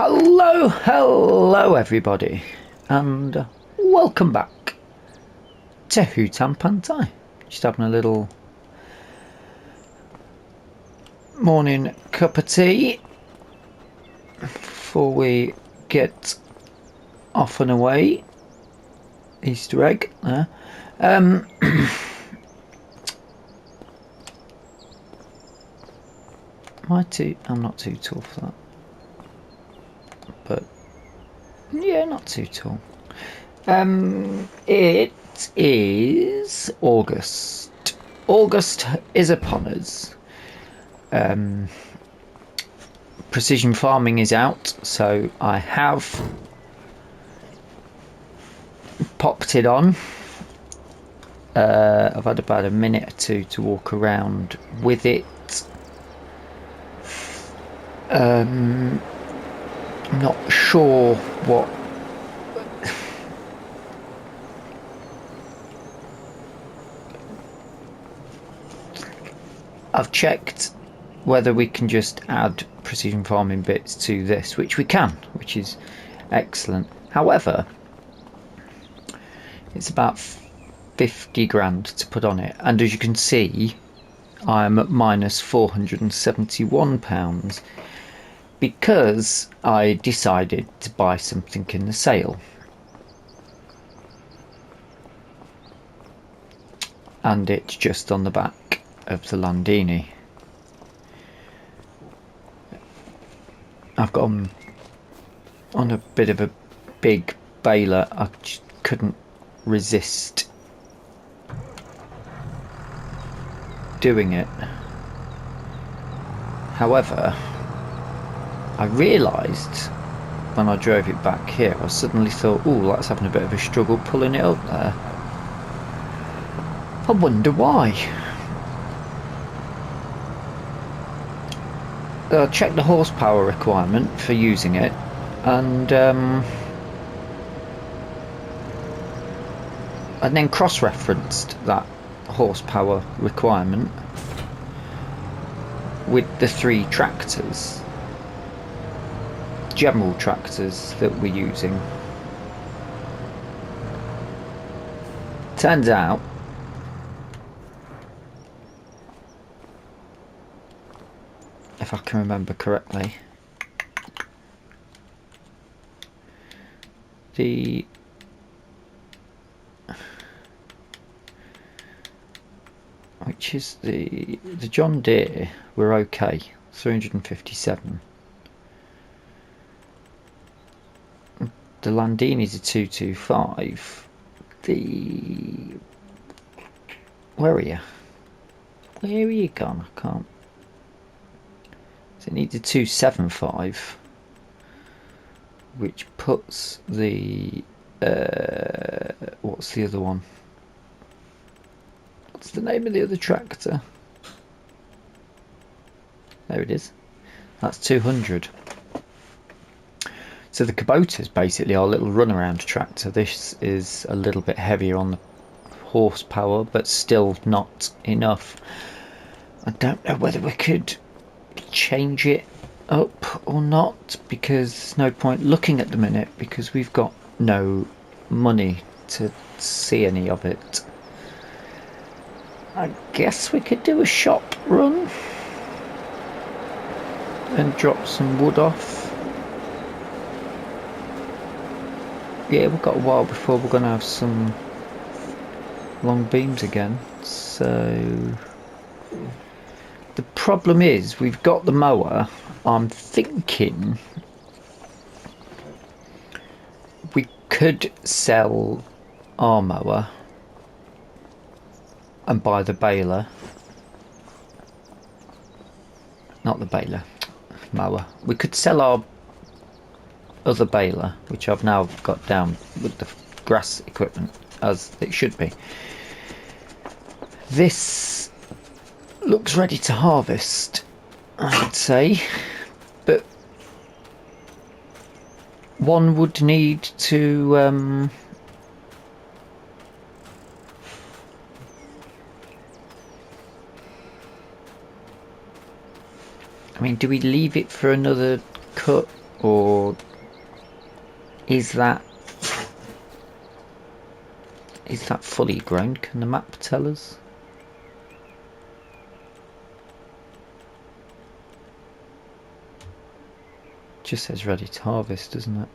Hello everybody, and welcome back to Hutan Pantai. Just having a little morning cup of tea before we get off and away. Easter egg there. I'm not too tall for that. But yeah, not too tall. It is August. August is upon us. Precision farming is out, so I have popped it on. I've had about a minute or two to walk around with it. I'm not sure what I've checked whether we can just add precision farming bits to this, which we can, which is excellent. However, it's about 50 grand to put on it, and as you can see, I'm at minus £471 because I decided to buy something in the sale. And it's just on the back of the Landini. I've got on a bit of a big baler. I just couldn't resist doing it. However, I realised when I drove it back here, I suddenly thought, oh, that's having a bit of a struggle pulling it up there. I wonder why. Check the horsepower requirement for using it, and then cross-referenced that horsepower requirement with the 3 tractors, general tractors that we're using. Turns out if I can remember correctly, the John Deere were okay, 357. The Landini's a 225. Where are you? Where are you gone? I can't. So it needs a 275, which puts the what's the other one? What's the name of the other tractor? There it is. That's 200. So the Kubota's basically our little runaround tractor. This is a little bit heavier on the horsepower, but still not enough. I don't know whether we could change it up or not, because there's no point looking at the minute because we've got no money to see any of it. I guess we could do a shop run and drop some wood off. Yeah, we've got a while before we're going to have some long beams again, so the problem is we've got the mower. I'm thinking we could sell our mower and buy the baler. Not the baler, mower. We could sell our other baler, which I've now got down with the grass equipment as it should be. This looks ready to harvest, I'd say, but one would need to I mean, do we leave it for another cut Or is that fully grown? Can the map tell us? Just says ready to harvest, doesn't it?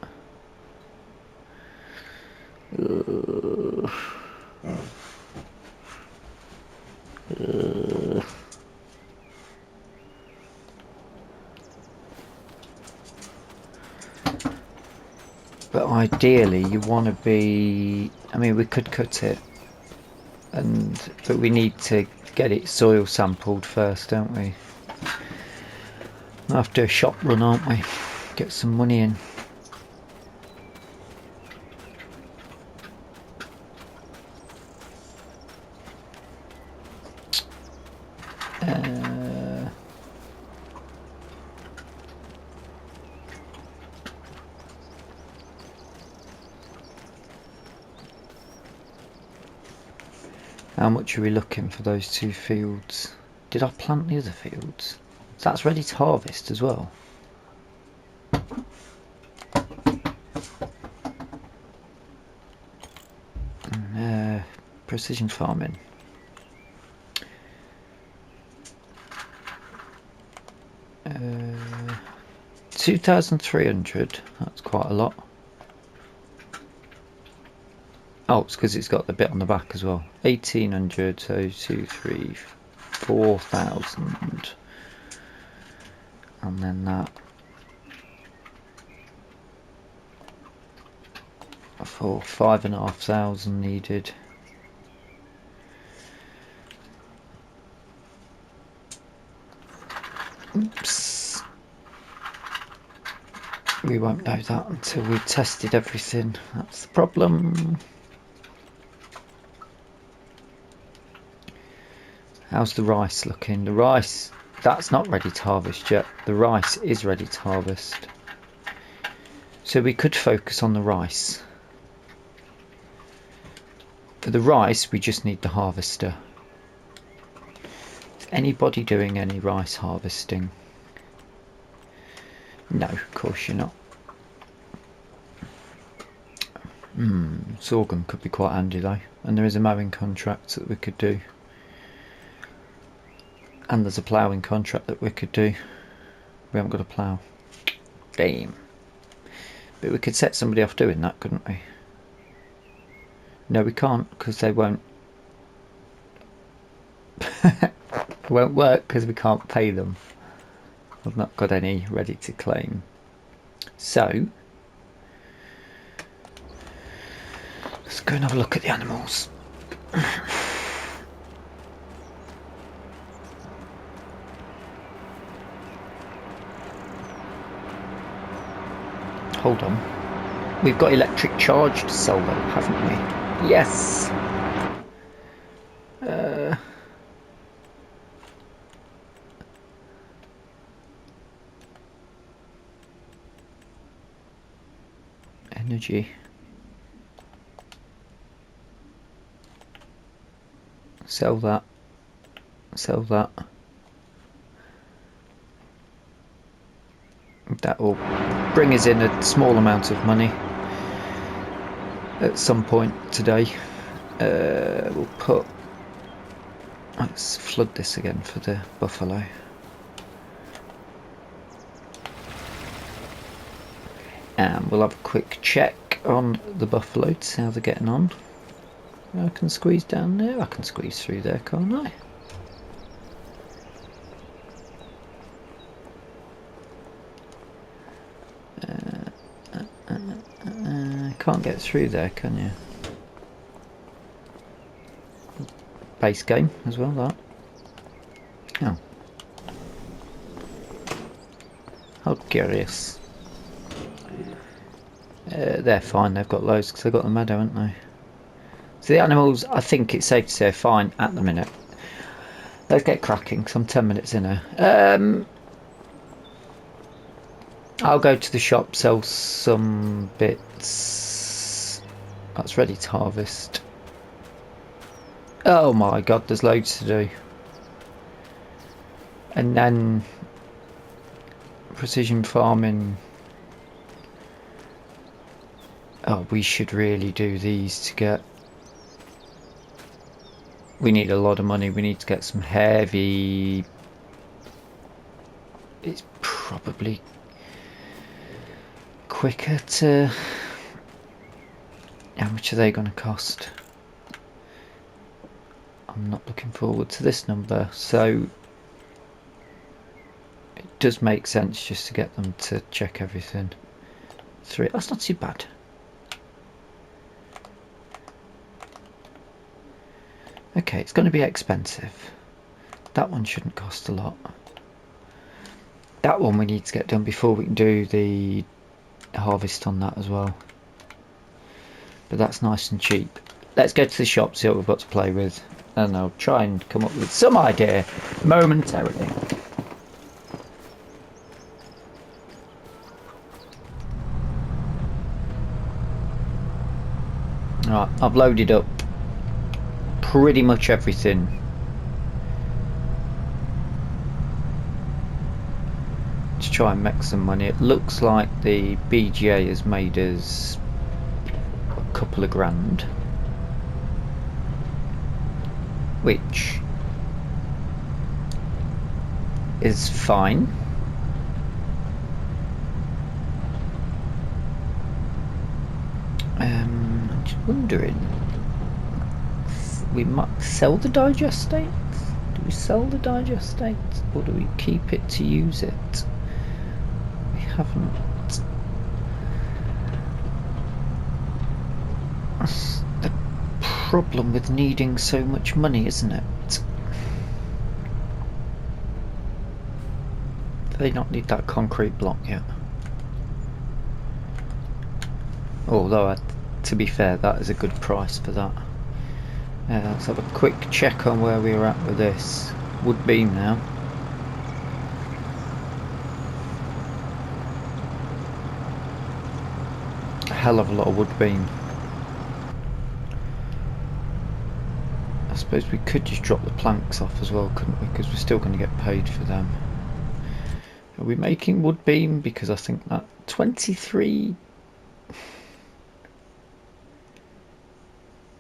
But ideally you want to be, I mean, we could cut it, but we need to get it soil sampled first, don't we? We'll have to do a shop run, aren't we? Get some money in. How much are we looking for those 2 fields? Did I plant the other fields? So that's ready to harvest as well. Precision farming. Uh, 2,300. That's quite a lot. Oh, it's because it's got the bit on the back as well. 1,800. So 2, 3, 4,000, and then that. For 5,500 needed. Oops. We won't know that until we've tested everything. That's the problem. How's the rice looking? The rice, that's not ready to harvest yet. The rice is ready to harvest. So we could focus on the rice. For the rice, we just need the harvester. Is anybody doing any rice harvesting? No, of course you're not. Sorghum could be quite handy though. And there is a mowing contract that we could do. And there's a ploughing contract that we could do. We haven't got a plough. Damn. But we could set somebody off doing that, couldn't we? No, we can't, because they won't. It won't work because we can't pay them. I've not got any ready to claim. So let's go and have a look at the animals. Hold on. We've got electric charge to sell though, haven't we? Yes. Energy. Sell that. Sell that. That will bring us in a small amount of money at some point today. We'll put, let's flood this again for the buffalo. And we'll have a quick check on the buffalo to see how they're getting on. I can squeeze down there. I can squeeze through there, can't I? Can't get through there, can you? Base game as well, that. Oh. How curious. They're fine, they've got loads because they've got the meadow, haven't they? So the animals, I think it's safe to say, are fine at the minute. Let's get cracking because I'm 10 minutes in here. I'll go to the shop, sell some bits. That's ready to harvest. Oh my god, there's loads to do. And then precision farming Oh, we should really do these to get... We need a lot of money. We need to get some heavy... It's probably quicker to... How much are they going to cost? I'm not looking forward to this number, so it does make sense just to get them to check everything. 3, that's not too bad. Okay, it's going to be expensive. That one shouldn't cost a lot. That one we need to get done before we can do the harvest on that as well. But that's nice and cheap. Let's go to the shop, see what we've got to play with, and I'll try and come up with some idea momentarily. Right, I've loaded up pretty much everything. To try and make some money. It looks like the BGA has made us a couple of grand, which is fine. I'm just wondering, we might sell the digestate. Do we sell the digestate, or do we keep it to use it? We haven't. That's the problem with needing so much money, isn't it? Do they not need that concrete block yet? Although, to be fair, that is a good price for that. Let's have a quick check on where we're at with this wood beam now. A hell of a lot of wood beam. I suppose we could just drop the planks off as well, couldn't we? Because we're still going to get paid for them. Are we making wood beam? Because I think that 23...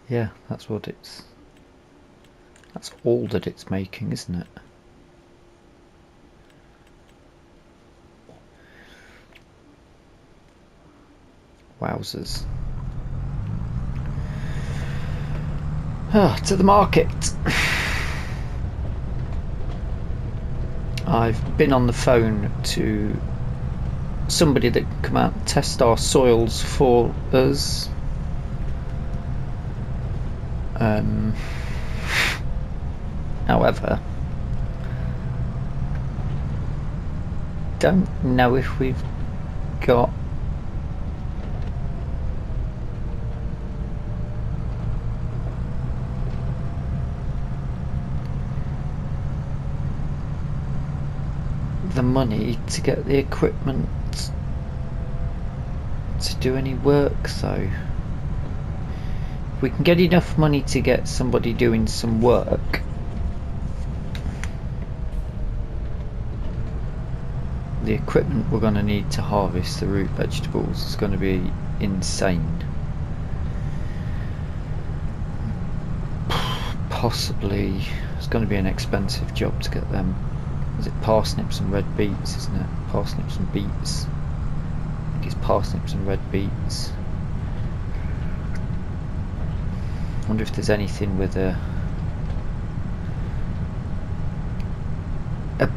Yeah, that's what it's... That's all that it's making, isn't it? Wowzers. Ah, to the market. I've been on the phone to somebody that can come out and test our soils for us. However, don't know if we've got the money to get the equipment to do any work, though. If we can get enough money to get somebody doing some work, the equipment we're going to need to harvest the root vegetables is going to be insane. Possibly it's going to be an expensive job to get them. Is it parsnips and red beets, isn't it? Parsnips and beets. I think it's parsnips and red beets. I wonder if there's anything with a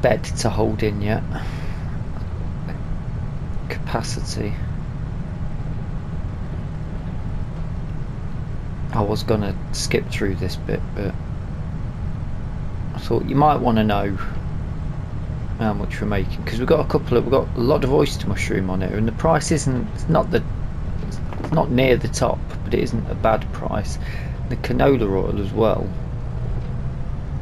bed to hold in yet. Capacity. I was gonna skip through this bit, but I thought you might want to know how much we're making, because we've got a lot of oyster mushroom on it, and the price isn't, it's not near the top, but it isn't a bad price. The canola oil as well,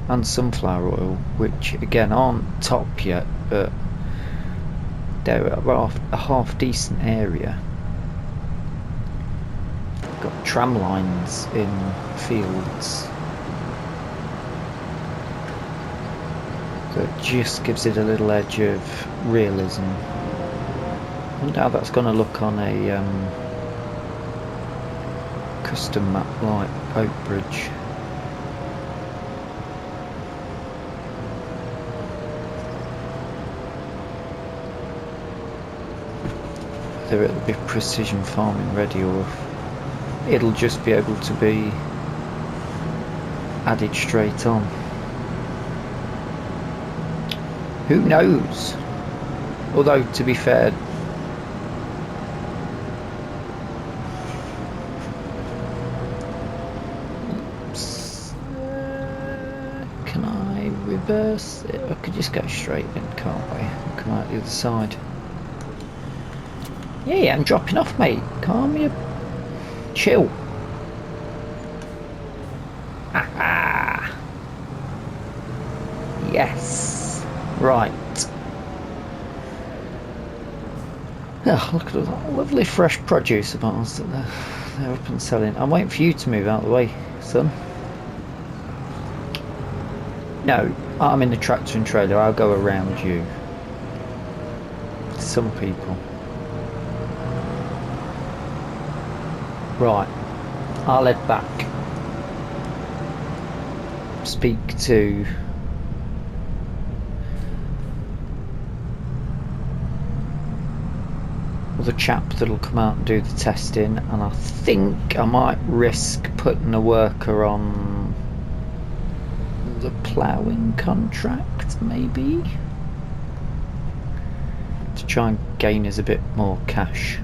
and sunflower oil, which again aren't top yet, but they're a half decent area. Got tram lines in fields. So it just gives it a little edge of realism. I wonder how that's going to look on a custom map like Oak Bridge. Whether it'll be precision farming ready or if it'll just be able to be added straight on. Who knows? Although, to be fair, can I reverse it? I could just go straight in, can't we? Come out the other side. Yeah, I'm dropping off, mate. Calm your... Chill. Ah. Yes. Right. Oh, look at all that lovely fresh produce of ours that they're up and selling. I'm waiting for you to move out of the way, son. No, I'm in the tractor and trailer. I'll go around you. Some people. Right. I'll head back. Speak to... the chap that'll come out and do the testing, and I think I might risk putting a worker on the ploughing contract, maybe, to try and gain us a bit more cash.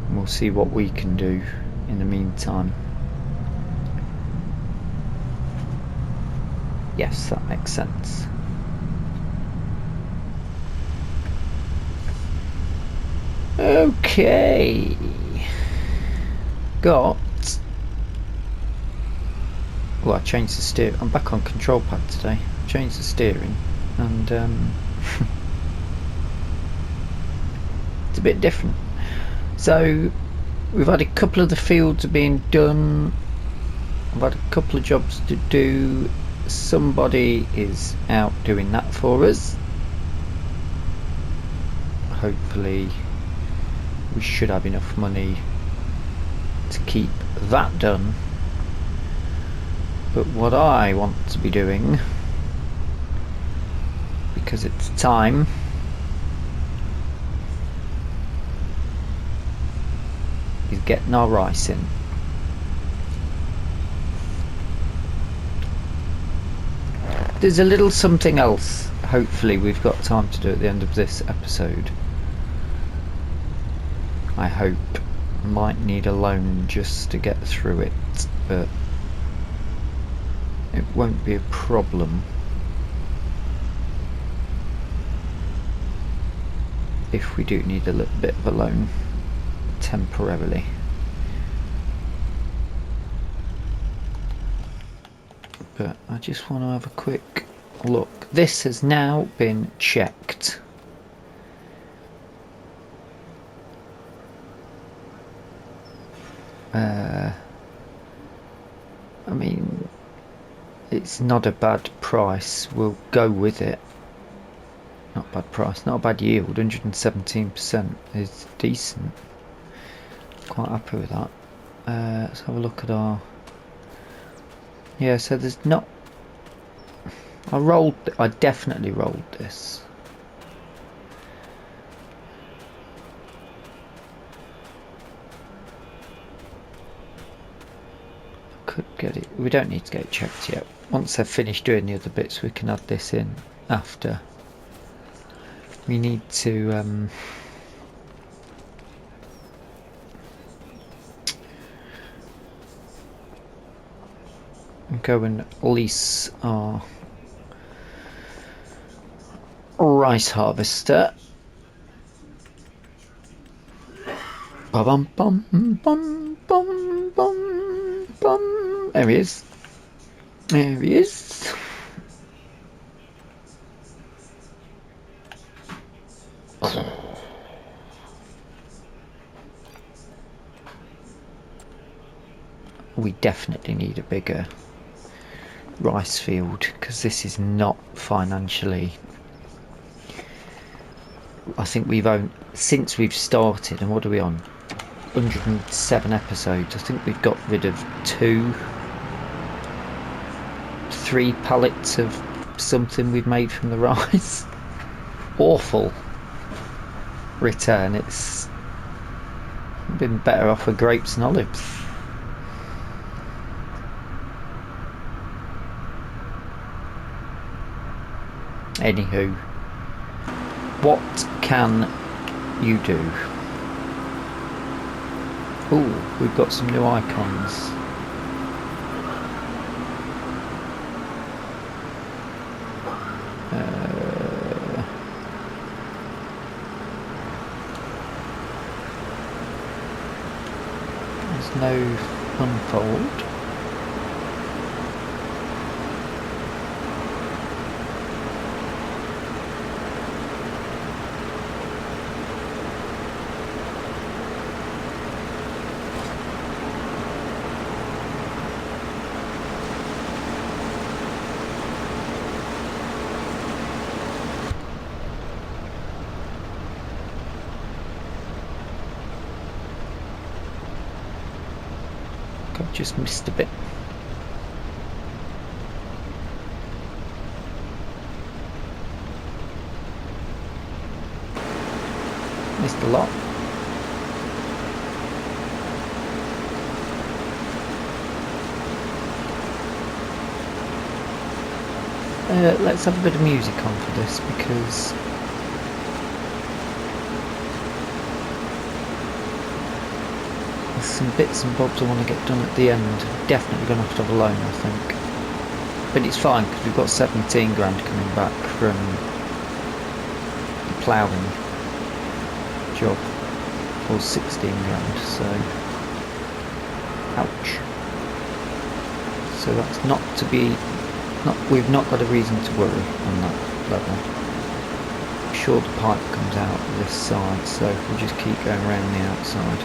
And we'll see what we can do in the meantime. Yes, that makes sense. Okay, got... Well, I changed the steer. I'm back on control pad today. Changed the steering, and it's a bit different. So we've had a couple of the fields being done. I've had a couple of jobs to do. Somebody is out doing that for us. Hopefully we should have enough money to keep that done. But what I want to be doing, because it's time, is getting our rice in. There's a little something else hopefully we've got time to do at the end of this episode. I hope. Might need a loan just to get through it, but it won't be a problem if we do need a little bit of a loan temporarily. But I just want to have a quick look. This has now been checked. I mean, it's not a bad price. We'll go with it. Not a bad price, not a bad yield. 117% is decent. Quite happy with that. Let's have a look at our... Yeah, so there's not... I definitely rolled this. Could get it. We don't need to get it checked yet. Once I've finished doing the other bits, we can add this in after. We need to go and lease our rice harvester. Bum bum bum bum bum bum. There he is. There he is. We definitely need a bigger rice field, because this is not financially... I think we've owned, since we've started, and what are we on? 107 episodes. I think we've got rid of 3 pallets of something we've made from the rice. Awful return. It's been better off with grapes and olives. Anywho, what can you do? Ooh, we've got some new icons. There's no unfold. I've just missed a bit. Missed a lot. Let's have a bit of music on for this, because there's some bits and bobs I want to get done at the end. Definitely going to have a loan, I think. But it's fine, because we've got 17 grand coming back from the ploughing job, or 16 grand, so ouch. So that's not to be, we've not got a reason to worry on that level. I'm sure the pipe comes out this side, so we'll just keep going around the outside.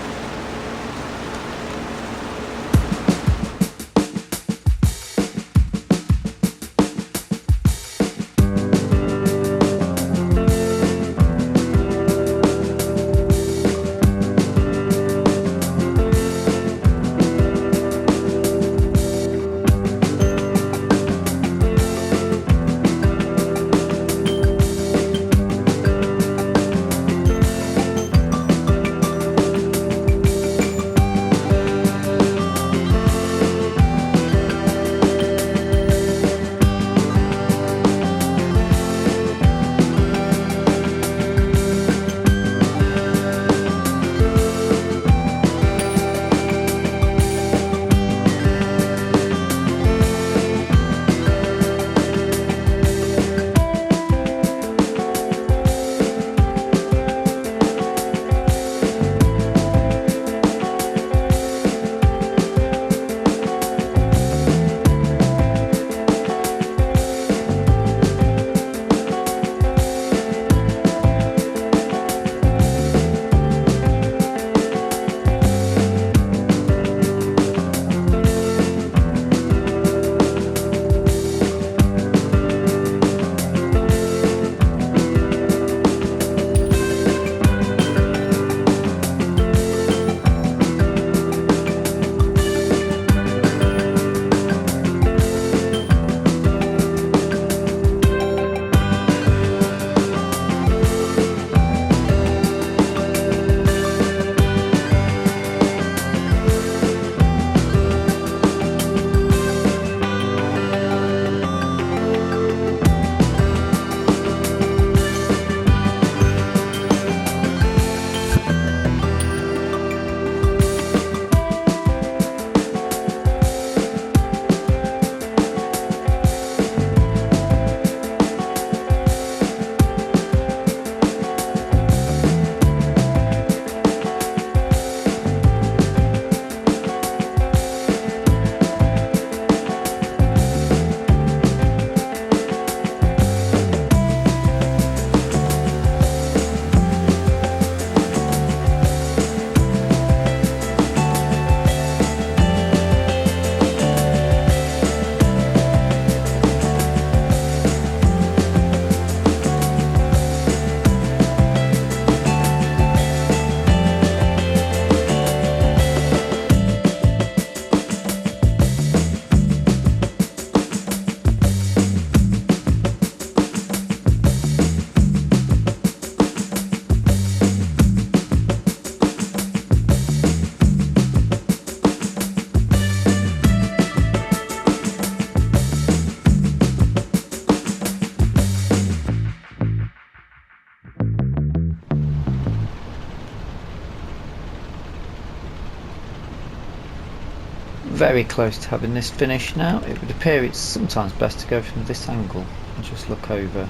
very close to having this finished now. It would appear it's sometimes best to go from this angle and just look over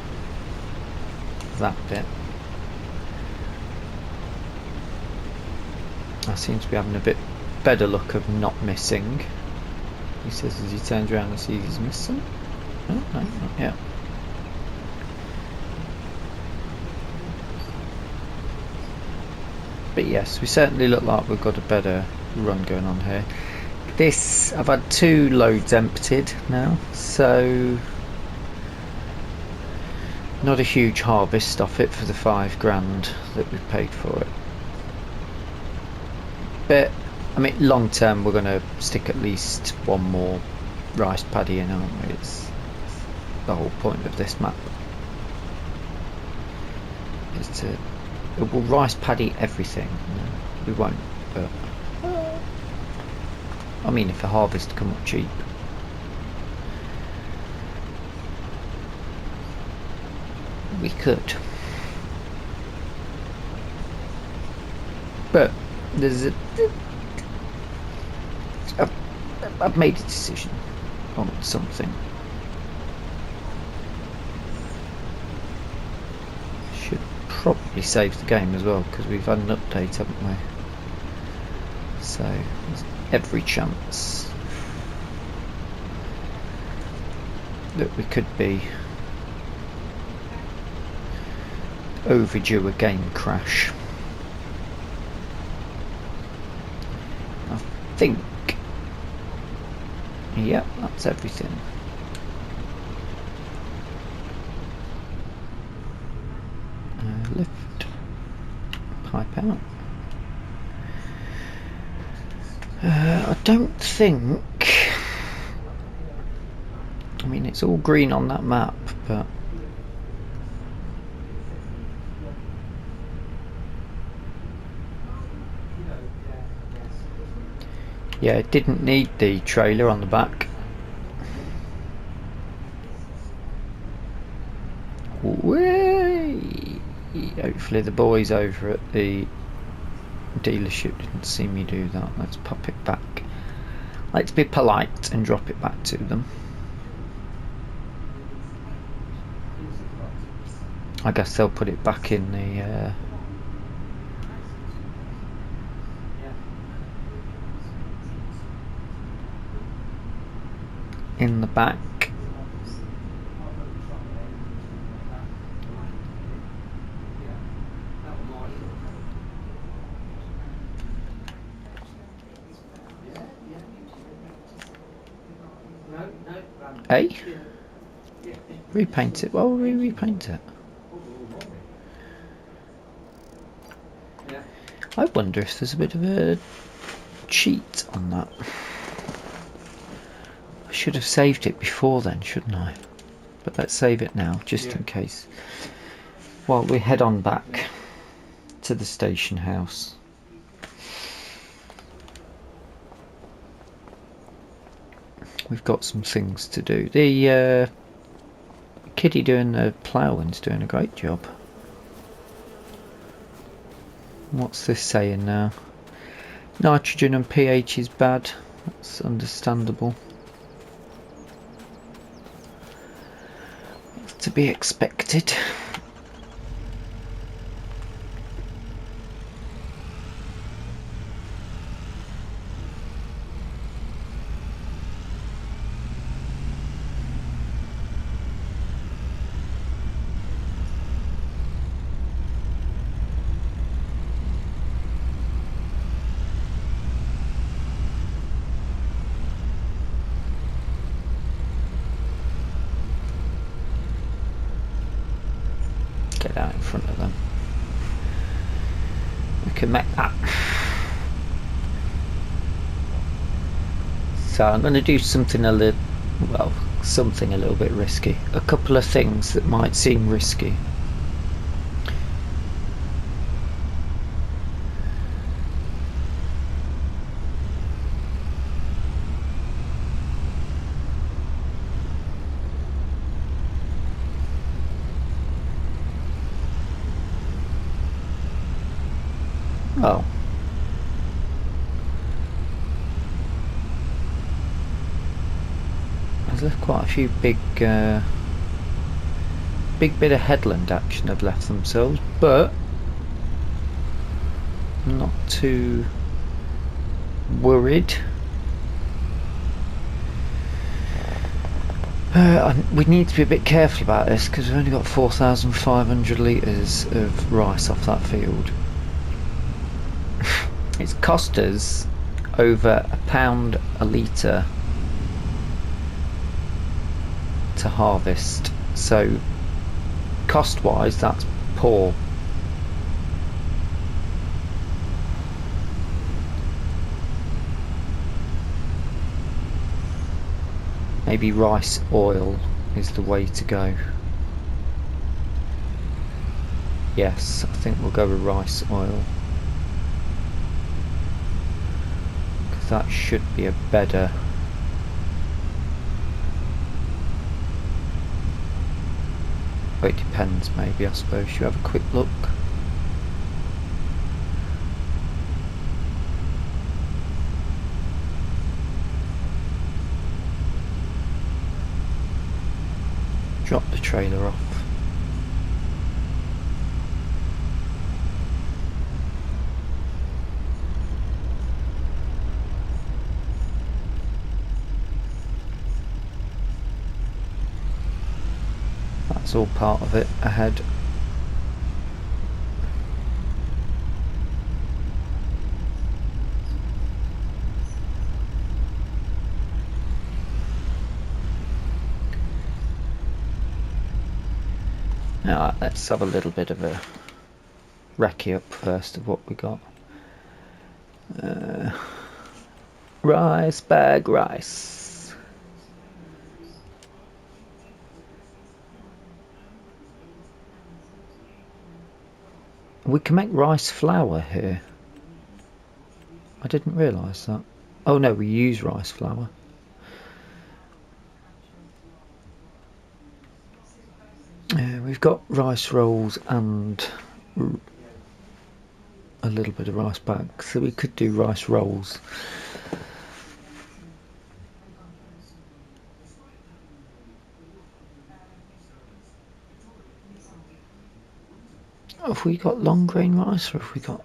that bit. I seem to be having a bit better luck of not missing. He says as he turns around and sees he's missing. Oh, no, not yet. But yes, we certainly look like we've got a better run going on here. This, I've had 2 loads emptied now, so not a huge harvest off it for the £5,000 that we've paid for it. But I mean, long term we're going to stick at least one more rice paddy in, aren't we? It's the whole point of this map, is to, we'll rice paddy everything. We won't, but I mean, if a harvest come up cheap. We could. But there's I've made a decision on something. Should probably save the game as well, because we've had an update, haven't we? So there's every chance that we could be overdue a game crash. I think, yep, that's everything. Lift, pipe out. I don't think, I mean, it's all green on that map, but yeah, it didn't need the trailer on the back. Whee! Hopefully the boys over at the dealership didn't see me do that. Let's pop it back. I like to be polite and drop it back to them. I guess they'll put it back in the back. Eh? Repaint it. Well, we repaint it. I wonder if there's a bit of a cheat on that. I should have saved it before then, shouldn't I? But let's save it now, just in case. While we head on back to the station house. We've got some things to do. The kiddie doing the ploughing's doing a great job. What's this saying now? Nitrogen and pH is bad. That's understandable. It's to be expected. Get out in front of them. We can make that. So I'm going to do something a little, well, something a little bit risky. A couple of things that might seem risky. Oh. There's quite a few big bit of headland action have left themselves, but I'm not too worried. We need to be a bit careful about this because we've only got 4,500 litres of rice off that field. It's cost us over £1 a litre to harvest, so cost wise that's poor. Maybe rice oil is the way to go. Yes, I think we'll go with rice oil, because that should be a better it depends, maybe, I suppose. You have a quick look. Drop the trailer off. That's all part of it ahead. Now let's have a little bit of a recce up first of what we got. Rice bag rice. We can make rice flour here. I didn't realise that. Oh no, we use rice flour. We've got rice rolls and a little bit of rice bags, so we could do rice rolls. Have we got long grain rice, or have we got...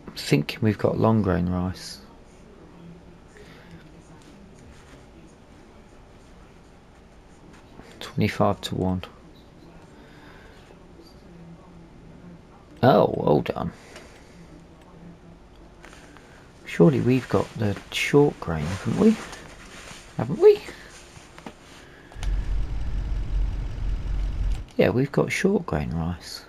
I'm thinking we've got long grain rice. $25-1. Oh, hold on. Surely we've got the short grain, haven't we? Haven't we? Yeah, we've got short grain rice.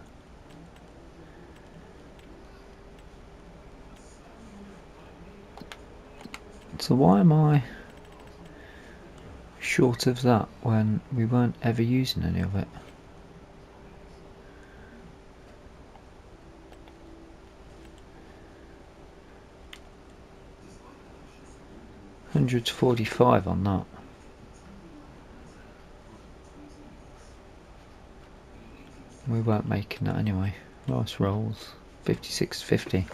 So why am I short of that when we weren't ever using any of it? $145 on that. We weren't making that anyway. Rice rolls, 56.50.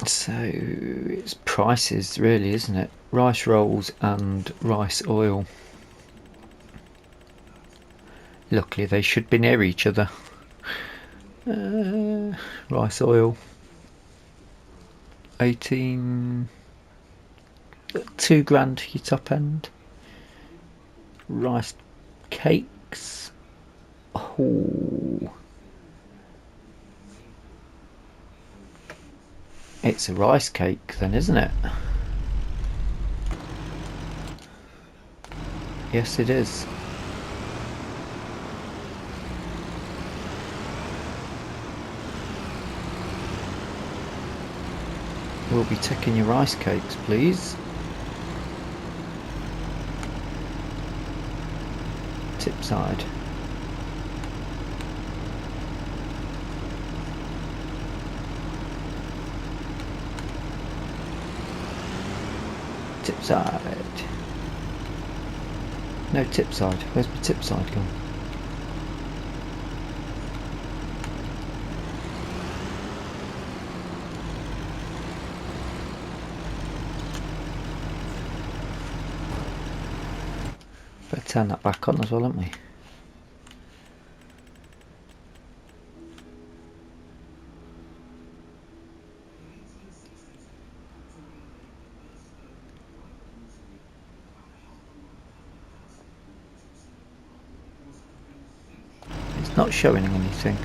So it's prices really, isn't it? Rice rolls and rice oil. Luckily they should be near each other. Rice oil, 18, £2 for your top end. Rice cakes, oh, it's a rice cake then, isn't it? Yes, it is. We'll be taking your rice cakes, please. Tip side. side. No tip side. Where's my tip side gone? Better turn that back on as well, haven't we? It's not showing anything.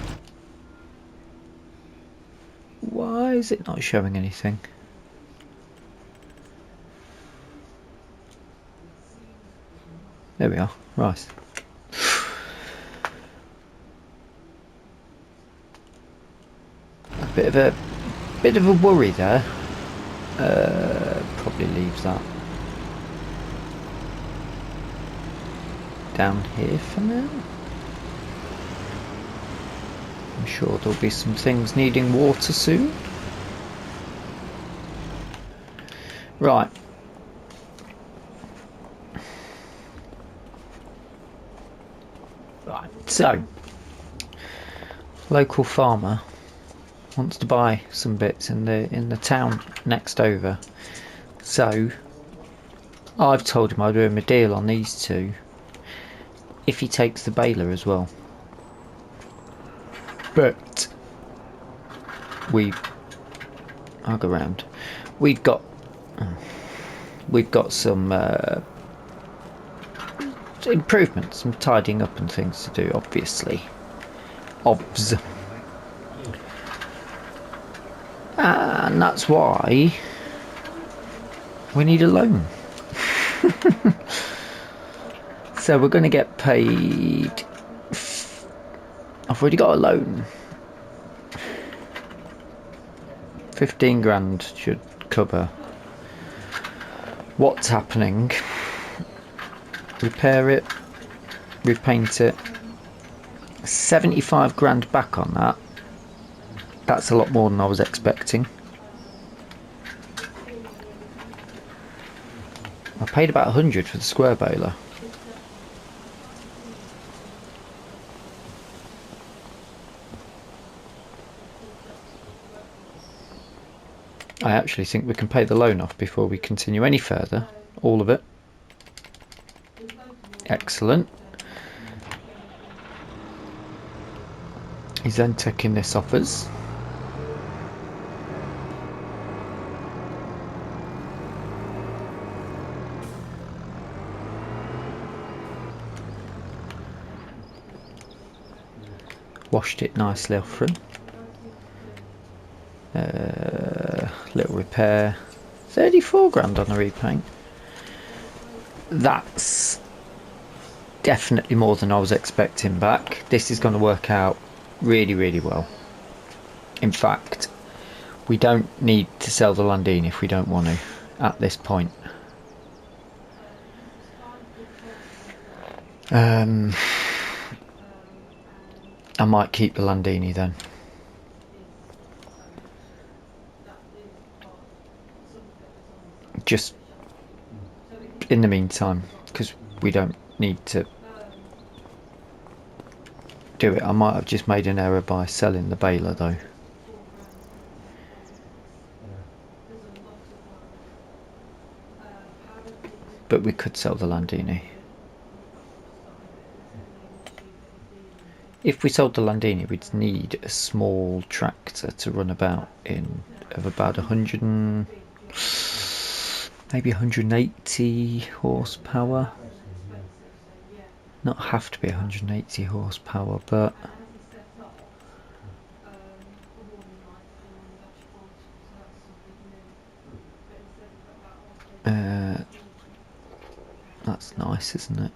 Why is it not showing anything? There we are. Right. A bit of a worry there. Probably leaves that down here for now. I'm sure there'll be some things needing water soon. Right. So, local farmer wants to buy some bits in the town next over. So, I've told him I'd do him a deal on these two if he takes the baler as well. But I'll go round. We've got some improvements, some tidying up and things to do, obviously. Obs. And that's why we need a loan. So we're going to get paid. I've already got a loan. 15 grand should cover what's happening. Repair it, repaint it. 75 grand back on that. That's a lot more than I was expecting. I paid about 100 for the square baler. I actually think we can pay the loan off before we continue any further. All of it. Excellent. He's then taking this off us. Washed it nicely off for him. Little repair. 34 grand on a repaint. That's definitely more than I was expecting back. This is going to work out really, really well. In fact, we don't need to sell the Landini if we don't want to at this point. I might keep the Landini then. Just in the meantime, because we don't need to do it. I might have just made an error by selling the baler though. But we could sell the Landini. If we sold the Landini, we'd need a small tractor to run about in of about 100 and maybe 180 horsepower. Not have to be 180 horsepower, but that's nice, isn't it?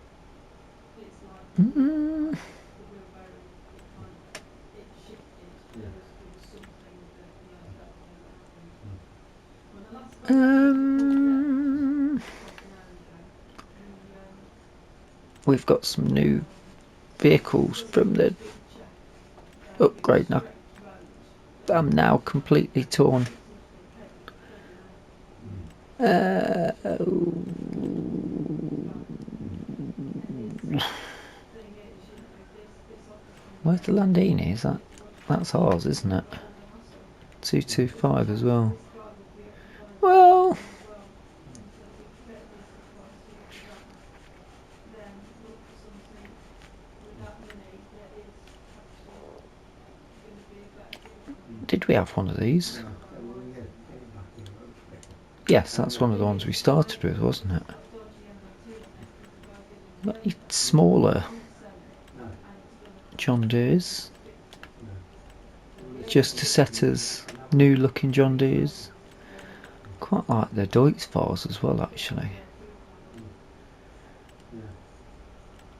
We've got some new vehicles from the upgrade now. I'm now completely torn. Where's the Landini? That's ours, isn't it? 225 as well. Well, did we have one of these? Yes, that's one of the ones we started with, wasn't it? Slightly smaller John Deeres. Just to set us new looking John Deeres. Quite like the Deutz files as well, actually.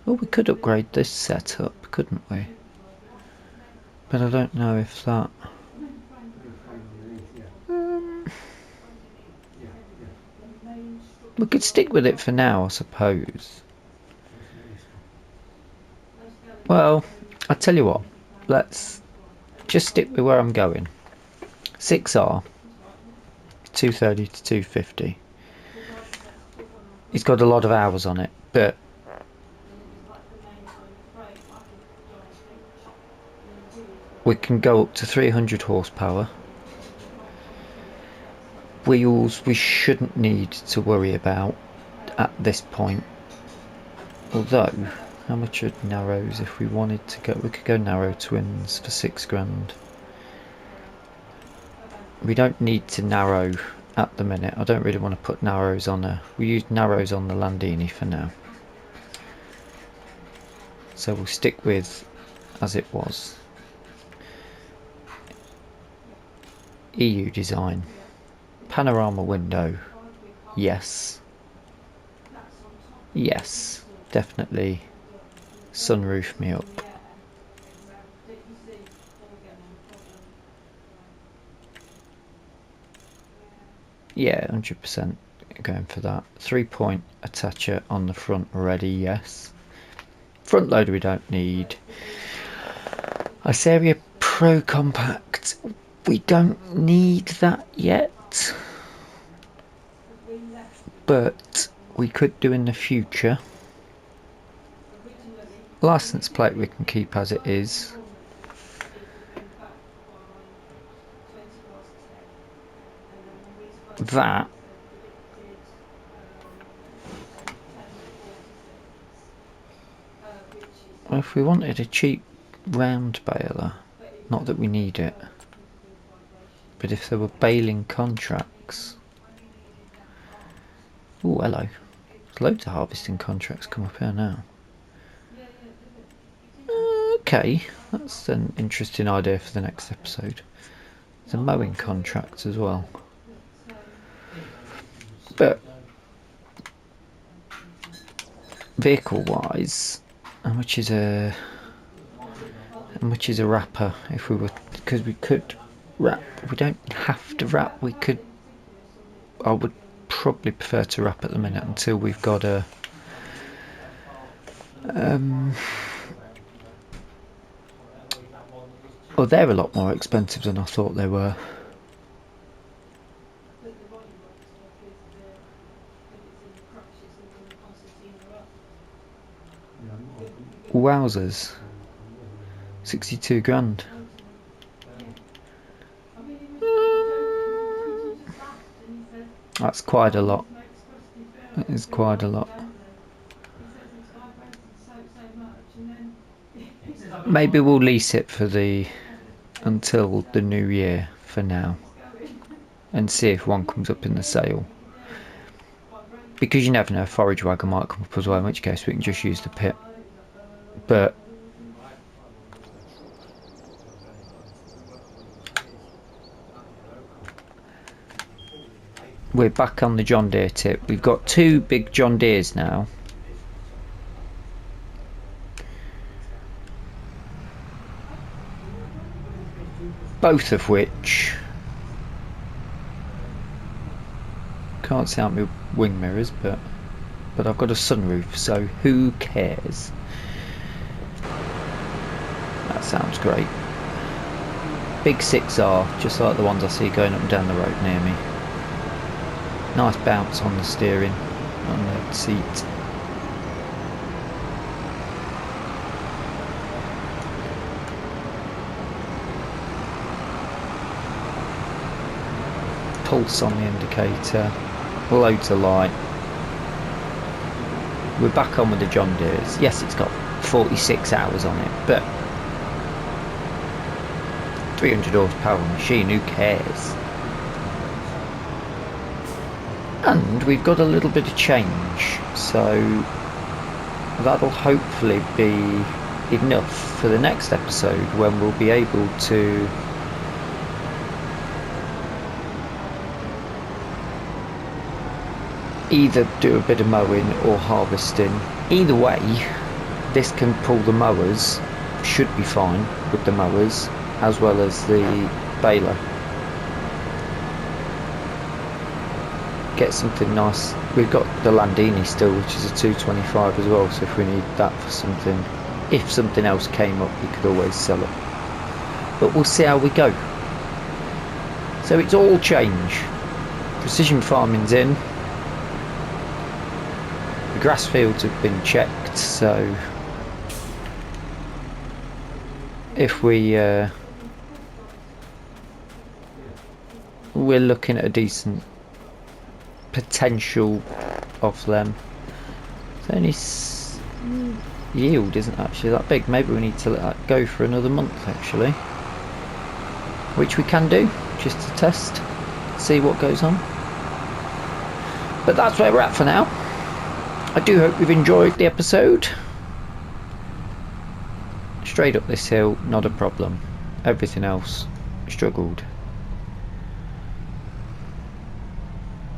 Well, we could upgrade this setup, couldn't we? But I don't know if that... we could stick with it for now, I suppose. Well, I tell you what, let's just stick with where I'm going. 6R, 230 to 250. It's got a lot of hours on it, but we can go up to 300 horsepower. Wheels we shouldn't need to worry about at this point. Although, how much are narrows if we wanted to go? We could go narrow twins for £6,000. We don't need to narrow at the minute. I don't really want to put narrows on her. We use narrows on the Landini for now. So we'll stick with as it was. EU design. Panorama window. Yes. Yes. Definitely sunroof me up. Yeah, 100% going for that. 3-point attacher on the front already, yes. Front loader we don't need. Iceria Pro Compact, we don't need that yet. But we could do in the future. License plate we can keep as it is. That well, if we wanted a cheap round baler, not that we need it, but if there were baling contracts. Oh, hello. There's loads of harvesting contracts come up here now. Okay, that's an interesting idea for the next episode. There's a mowing contract as well. But vehicle wise, how much is a wrapper if we were, because we could wrap, we don't have to wrap, we could, I would probably prefer to wrap at the minute until we've got a oh, they're a lot more expensive than I thought they were. Wowzers. 62 grand. That's quite a lot. That is quite a lot. Maybe we'll lease it for until the new year for now, and see if one comes up in the sale. Because you never know, a forage wagon might come up as well, in which case we can just use the pit. But we're back on the John Deere tip. We've got two big John Deeres now. Both of which can't see out my wing mirrors, but I've got a sunroof, so who cares? That sounds great. Big 6R, just like the ones I see going up and down the road near me. Nice bounce on the steering, on the seat. Pulse on the indicator, low to light. We're back on with the John Deere's. Yes, it's got 46 hours on it, but 300 horsepower machine, who cares? And we've got a little bit of change, so that'll hopefully be enough for the next episode, when we'll be able to either do a bit of mowing or harvesting. Either way, this can pull the mowers, should be fine with the mowers, as well as the baler. Get something nice. We've got the Landini still, which is a 225 as well, so if we need that for something, if something else came up, we could always sell it. But we'll see how we go. So it's all change. Precision farming's in. The grass fields have been checked, so if we're looking at a decent potential of them. So only yield isn't actually that big. Maybe we need to let that go for another month actually, which we can do, just to test, see what goes on. But that's where we're at for now. I do hope you've enjoyed the episode. Straight up this hill, not a problem. Everything else struggled.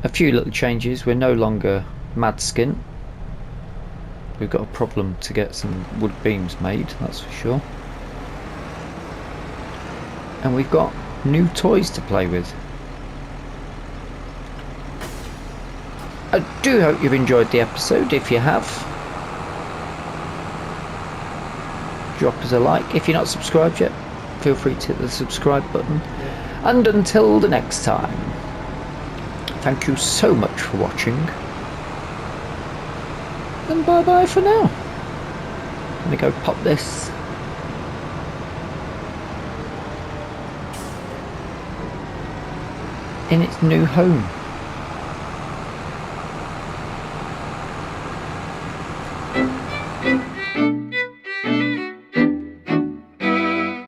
A few little changes. We're no longer mad skint. We've got a problem to get some wood beams made, that's for sure. And we've got new toys to play with. I do hope you've enjoyed the episode. If you have, drop us a like. If you're not subscribed yet, feel free to hit the subscribe button. And until the next time, thank you so much for watching, and bye bye for now. I'm gonna go pop this in its new home.